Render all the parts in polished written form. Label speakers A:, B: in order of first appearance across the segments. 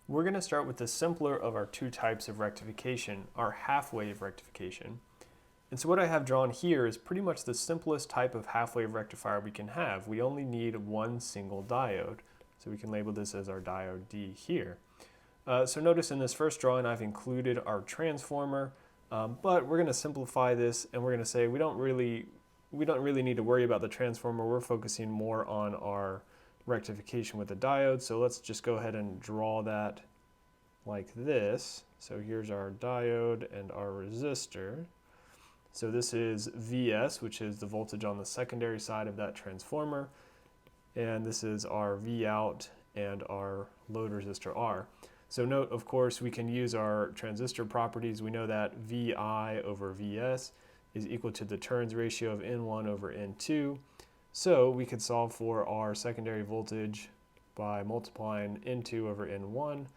A: We're going to start with the simpler of our two types of rectification, our half-wave rectification. And so what I have drawn here is pretty much the simplest type of half-wave rectifier we can have. We only need one single diode. So we can label this as our diode D here. So notice in this first drawing I've included our transformer, but we're going to simplify this and we're going to say we don't really need to worry about the transformer. We're focusing more on our rectification with the diode. So let's just go ahead and draw that like this. So here's our diode and our resistor. So this is Vs, which is the voltage on the secondary side of that transformer. And this is our Vout and our load resistor R. So note, of course, we can use our transistor properties. We know that Vi over Vs is equal to the turns ratio of N1 over N2. So we could solve for our secondary voltage by multiplying N2 over N1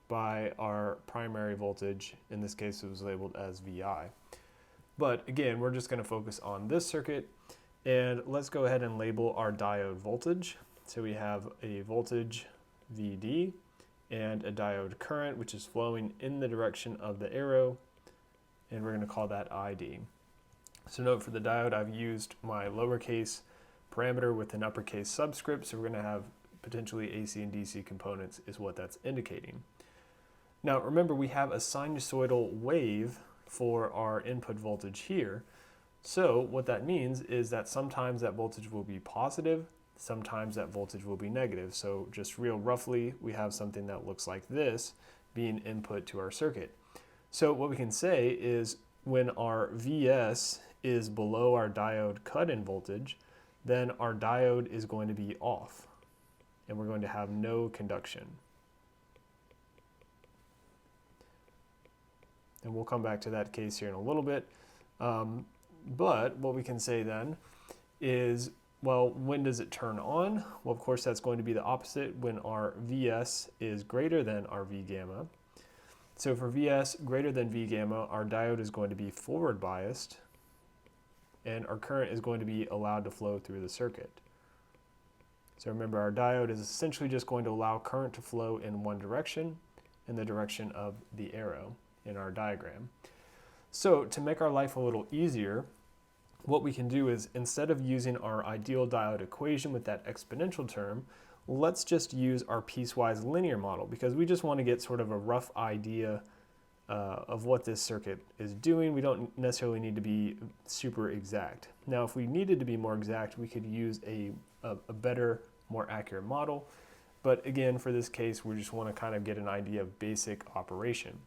A: by our primary voltage. In this case, it was labeled as Vi. But again, we're just going to focus on this circuit. And let's go ahead and label our diode voltage. So we have a voltage Vd and a diode current, which is flowing in the direction of the arrow. And we're going to call that ID. So note for the diode, I've used my lowercase parameter with an uppercase subscript. So we're going to have potentially AC and DC components is what that's indicating. Now remember, we have a sinusoidal wave for our input voltage here. So what that means is that sometimes that voltage will be positive, sometimes that voltage will be negative. So just real roughly, we have something that looks like this being input to our circuit. So what we can say is when our Vs is below our diode cut-in voltage, then our diode is going to be off and we're going to have no conduction. And we'll come back to that case here in a little bit. But what we can say then is, well, when does it turn on? Well, of course, that's going to be the opposite when our Vs is greater than our V gamma. So for Vs greater than V gamma, our diode is going to be forward biased and our current is going to be allowed to flow through the circuit. So remember, our diode is essentially just going to allow current to flow in one direction, in the direction of the arrow in our diagram. So to make our life a little easier, what we can do is instead of using our ideal diode equation with that exponential term, let's just use our piecewise linear model because we just want to get sort of a rough idea of what this circuit is doing. We don't necessarily need to be super exact. Now, if we needed to be more exact, we could use a better, more accurate model. But again, for this case, we just want to kind of get an idea of basic operation.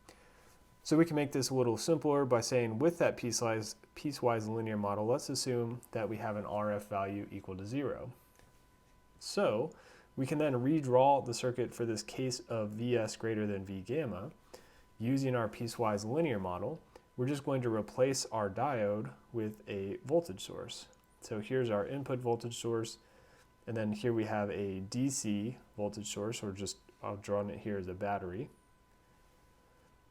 A: So we can make this a little simpler by saying with that piecewise linear model, let's assume that we have an RF value equal to 0. So we can then redraw the circuit for this case of Vs greater than V gamma. Using our piecewise linear model, we're just going to replace our diode with a voltage source. So here's our input voltage source, and then here we have a DC voltage source, or just I'll draw it here as a battery.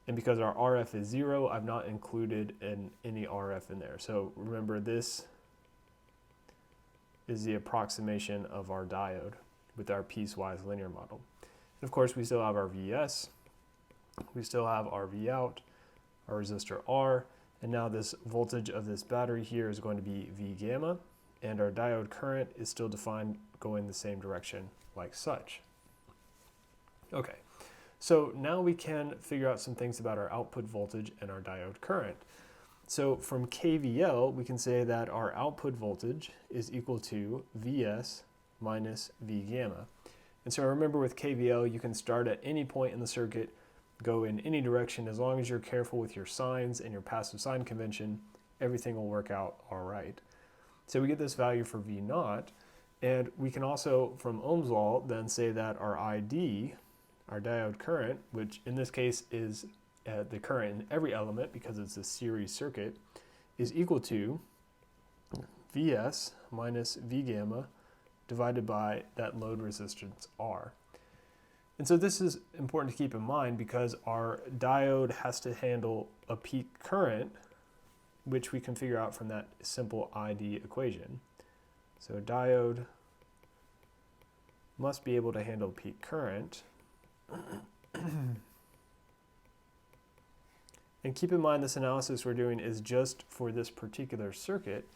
A: And because our RF is 0, I've not included any RF in there. So remember, this is the approximation of our diode with our piecewise linear model. And of course, we still have our Vs, we still have our Vout, our resistor R, and now this voltage of this battery here is going to be V gamma, and our diode current is still defined going the same direction like such. Okay. So now we can figure out some things about our output voltage and our diode current. So from KVL, we can say that our output voltage is equal to Vs minus V gamma. And so remember, with KVL, you can start at any point in the circuit, go in any direction. As long as you're careful with your signs and your passive sign convention, everything will work out all right. So we get this value for V naught, and we can also, from Ohm's law, then say that our ID, our diode current, which in this case is the current in every element because it's a series circuit, is equal to Vs minus V gamma divided by that load resistance R. And so this is important to keep in mind because our diode has to handle a peak current, which we can figure out from that simple ID equation. So a diode must be able to handle peak current. And keep in mind this analysis we're doing is just for this particular circuit.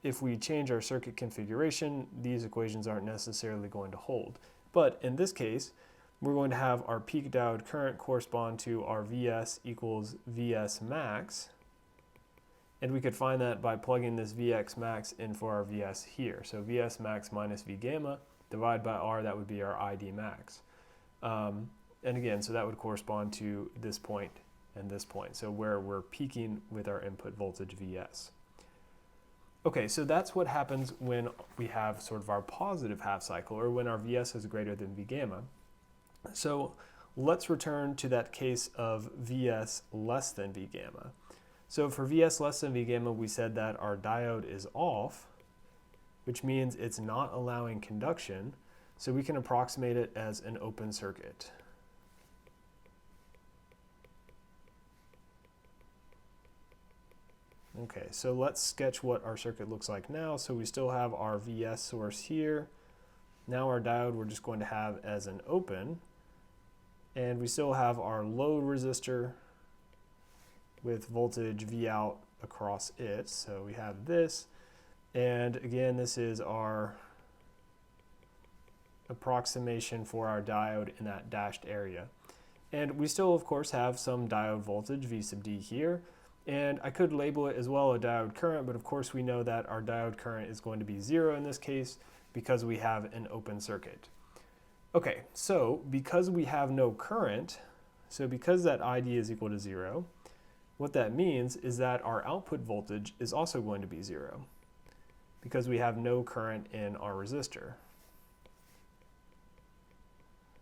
A: If we change our circuit configuration, these equations aren't necessarily going to hold. But in this case, we're going to have our peak diode current correspond to our Vs equals Vs max. And we could find that by plugging this Vx max in for our Vs here. So Vs max minus V gamma divided by R, that would be our ID max. And again, so that would correspond to this point and this point. So where we're peaking with our input voltage Vs. Okay, so that's what happens when we have sort of our positive half cycle, or when our Vs is greater than V gamma. So let's return to that case of Vs less than V gamma. So for Vs less than V gamma, we said that our diode is off, which means it's not allowing conduction, so we can approximate it as an open circuit. Okay, so let's sketch what our circuit looks like now. So we still have our Vs source here. Now our diode we're just going to have as an open, and we still have our load resistor with voltage V out across it. So we have this, and again, this is our approximation for our diode in that dashed area. And we still, of course, have some diode voltage, V sub D here, and I could label it as well a diode current, but of course we know that our diode current is going to be 0 in this case because we have an open circuit. Okay, so because we have no current, so because that ID is equal to 0, what that means is that our output voltage is also going to be 0 because we have no current in our resistor.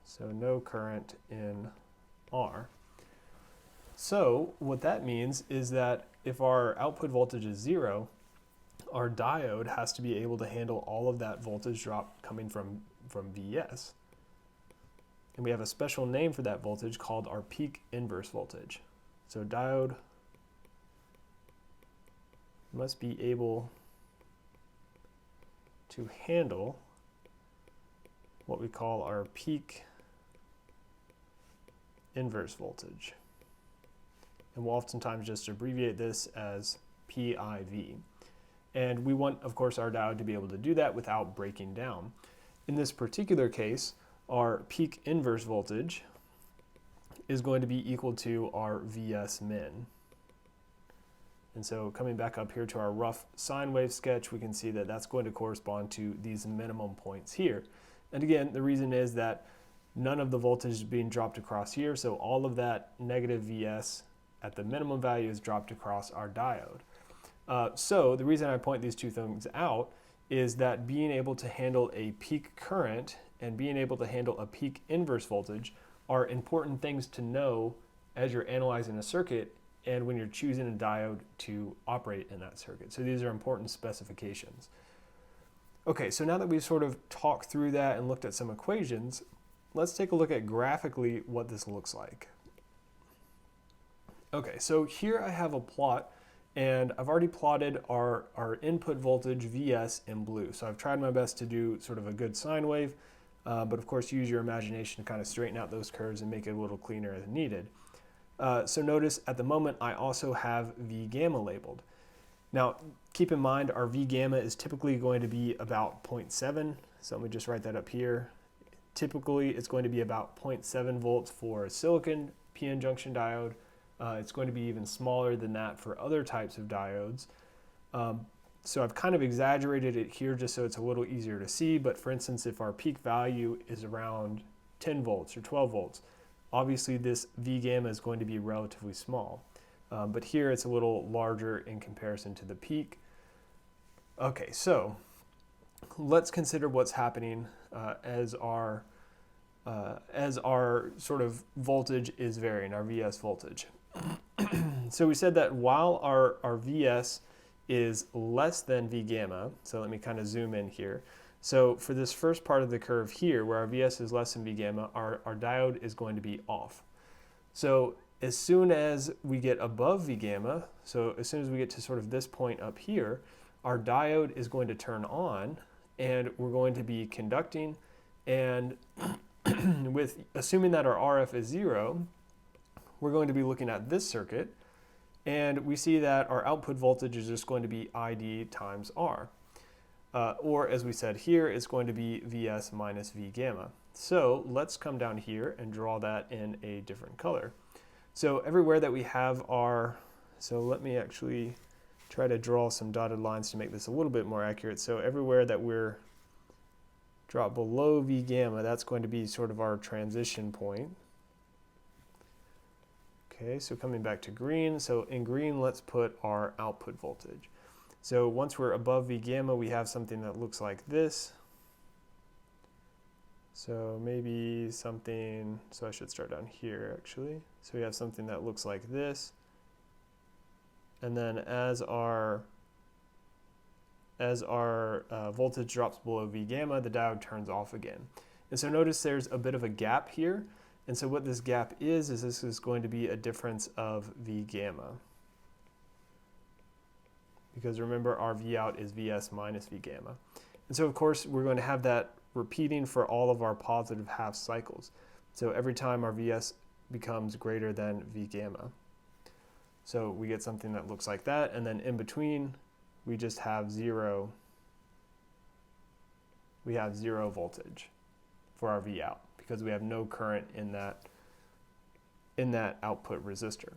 A: So no current in R. So what that means is that if our output voltage is 0, our diode has to be able to handle all of that voltage drop coming from Vs. And we have a special name for that voltage called our peak inverse voltage. So diode must be able to handle what we call our peak inverse voltage. And we'll oftentimes just abbreviate this as PIV. And we want, of course, our diode to be able to do that without breaking down. In this particular case, our peak inverse voltage is going to be equal to our Vs min. And so coming back up here to our rough sine wave sketch, we can see that that's going to correspond to these minimum points here. And again, the reason is that none of the voltage is being dropped across here, so all of that negative Vs at the minimum value is dropped across our diode. So the reason I point these two things out is that being able to handle a peak current and being able to handle a peak inverse voltage are important things to know as you're analyzing a circuit and when you're choosing a diode to operate in that circuit. So these are important specifications. Okay, so now that we've sort of talked through that and looked at some equations, let's take a look at graphically what this looks like. Okay, so here I have a plot, and I've already plotted our input voltage Vs in blue. So I've tried my best to do sort of a good sine wave, but of course use your imagination to kind of straighten out those curves and make it a little cleaner as needed. So notice at the moment I also have V gamma labeled. Now keep in mind our V gamma is typically going to be about 0.7, so let me just write that up here. Typically it's going to be about 0.7 volts for a silicon PN junction diode. It's going to be even smaller than that for other types of diodes. So I've kind of exaggerated it here just so it's a little easier to see, but for instance, if our peak value is around 10 volts or 12 volts, obviously this V gamma is going to be relatively small. But here it's a little larger in comparison to the peak. Okay, so let's consider what's happening as our sort of voltage is varying, our Vs voltage. So we said that while our Vs is less than V gamma, so let me kind of zoom in here. So for this first part of the curve here, where our Vs is less than V gamma, our diode is going to be off. So as soon as we get above V gamma, so as soon as we get to sort of this point up here, our diode is going to turn on, and we're going to be conducting, and with assuming that our RF is 0, we're going to be looking at this circuit, and we see that our output voltage is just going to be ID times R. Or as we said here, it's going to be Vs minus V gamma. So let's come down here and draw that in a different color. So everywhere that we have so let me actually try to draw some dotted lines to make this a little bit more accurate. So everywhere that we're drop below V gamma, that's going to be sort of our transition point. Okay, so coming back to green, so in green, let's put our output voltage. So once we're above V gamma, we have something that looks like this. So maybe something, so I should start down here actually. So we have something that looks like this. And then as our voltage drops below V gamma, the diode turns off again. And so notice there's a bit of a gap here. And so what this gap is this is going to be a difference of V gamma. Because remember, our V out is Vs minus V gamma. And so of course, we're going to have that repeating for all of our positive half cycles. So every time our Vs becomes greater than V gamma. So we get something that looks like that, and then in between, we just have zero. We have zero voltage for our V out because we have no current in that output resistor.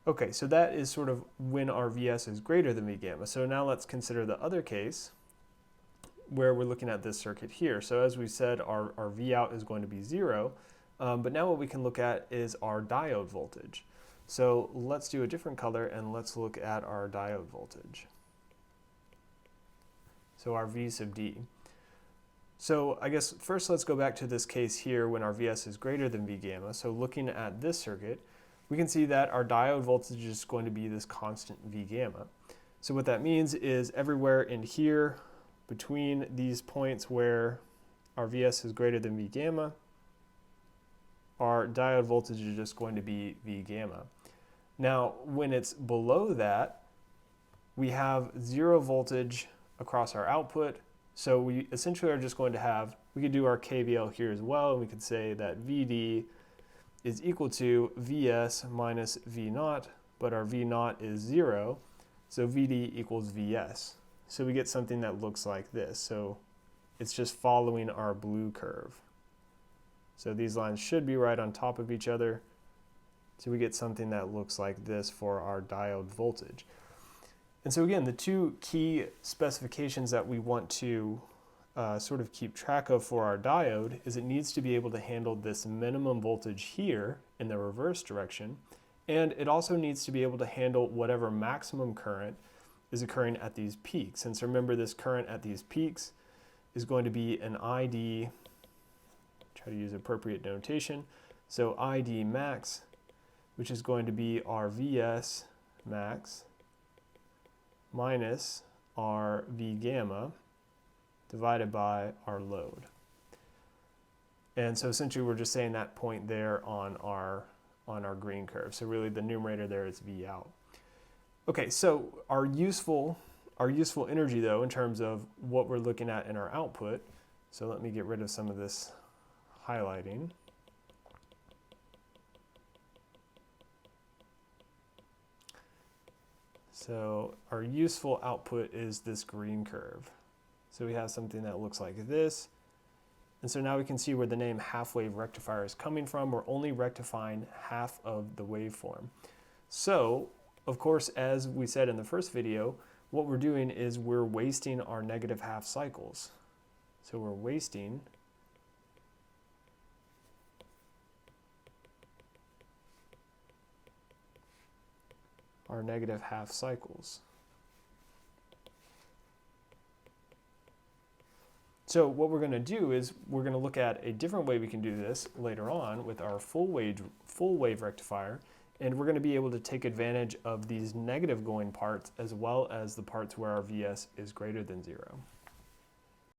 A: Okay, so that is sort of when our Vs is greater than V gamma. So now let's consider the other case where we're looking at this circuit here. So as we said, our V out is going to be 0, but now what we can look at is our diode voltage. So let's do a different color and let's look at our diode voltage. So our V sub D. So I guess first let's go back to this case here when our Vs is greater than V gamma. So looking at this circuit, we can see that our diode voltage is going to be this constant V gamma. So what that means is everywhere in here between these points where our Vs is greater than V gamma, our diode voltage is just going to be V gamma. Now, when it's below that, we have 0 voltage across our output. So we essentially are just going to have, we could do our KVL here as well, and we could say that VD is equal to Vs minus V naught, but our V naught is 0, so VD equals Vs. So we get something that looks like this. So it's just following our blue curve. So these lines should be right on top of each other. So we get something that looks like this for our diode voltage. And so again, the two key specifications that we want to sort of keep track of for our diode is it needs to be able to handle this minimum voltage here in the reverse direction, and it also needs to be able to handle whatever maximum current is occurring at these peaks. And so remember, this current at these peaks is going to be an ID, try to use appropriate notation, so ID max, which is going to be our Vs max minus our V gamma divided by our load. And so essentially we're just saying that point there on our green curve. So really the numerator there is V out. Okay, so our useful energy though, in terms of what we're looking at in our output, so let me get rid of some of this highlighting. So our useful output is this green curve. So we have something that looks like this. And so now we can see where the name half-wave rectifier is coming from. We're only rectifying half of the waveform. So, of course, as we said in the first video, what we're doing is we're wasting our negative half cycles. So we're wasting our negative half cycles. So what we're going to do is we're going to look at a different way we can do this later on with our full wave rectifier, and we're going to be able to take advantage of these negative going parts as well as the parts where our Vs is greater than 0.